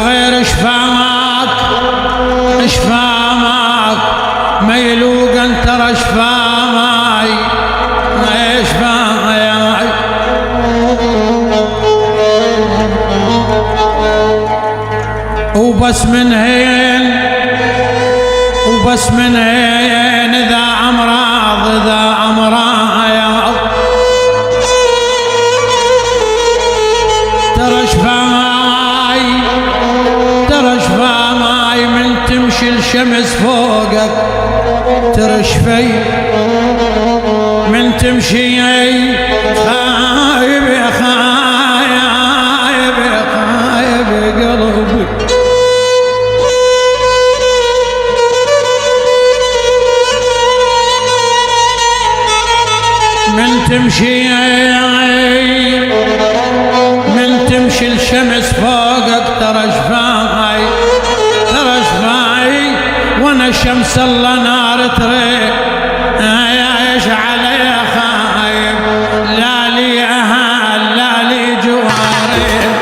غير شفامك شفامك ما يلوق انت رشفامي ما شفامي وبس من هين وبس من هين ذا امراض ذا امراض ترى شفامي من تمشي الشمس فوقك ترى شفي من تمشي خايب يا خايب يا خايب يا قلبي من تمشي الشمس فوقك ترى شفاي وانا الشمس الله نار تريك يشعل يا خايب لا لي اهل لا لي جوارين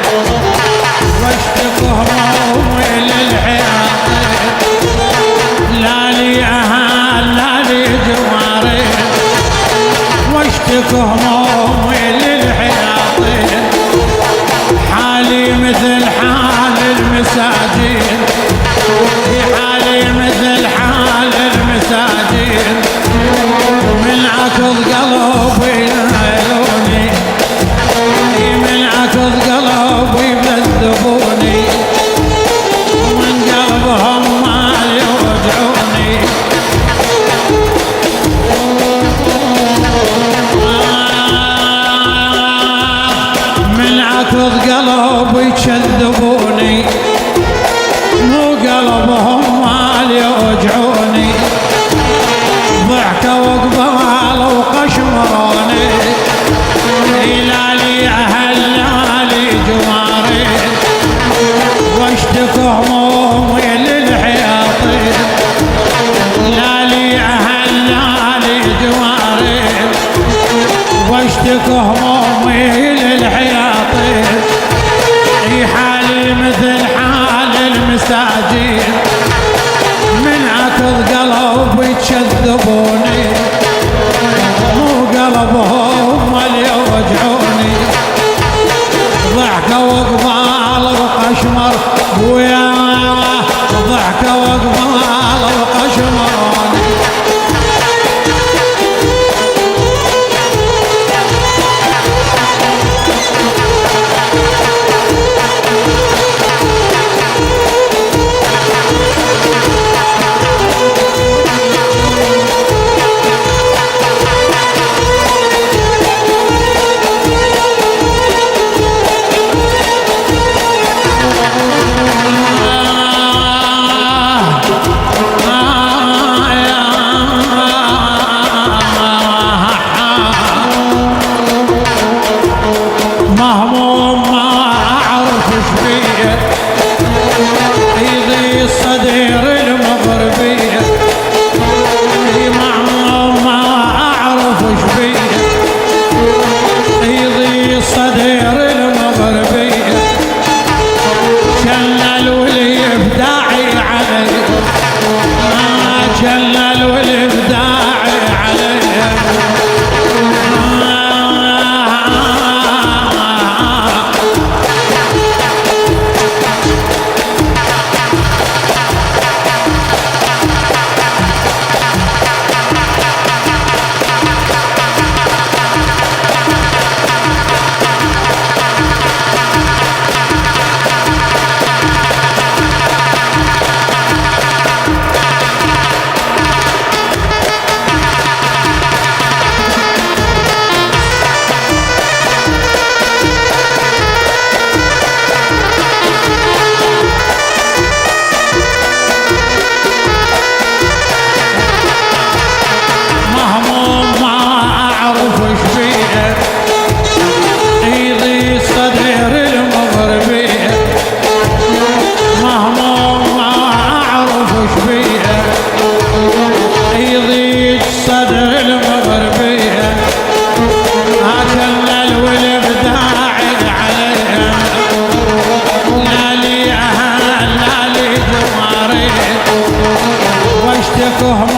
واشتكوا همومي للحياطين لا لي اهل لا لي جوارين واشتكوا همومي للحياطين حالي مثل حال المساجين حالي مثل حال المساجين من عكض قلبي ينهلوني من عكض قلبي بذبوني ومن قلبهم ما يوجعوني من عكض قلبي يكذبوني مو قلبهم مال يوجعوني ضحكة وقبال وقشمروني لا لي أهل لا لي جوارين واشتكوا همومي للحياطين لا لي أهل لا لي جوارين واشتكوا همومي للحياطين حالي مثل حال المساجين من عكض قلبي يكذبوني مو قلبهم اللي يوجعوني ضحكة وقبال وقشمر ويا ضحكة وقبال وقشمروني عندكم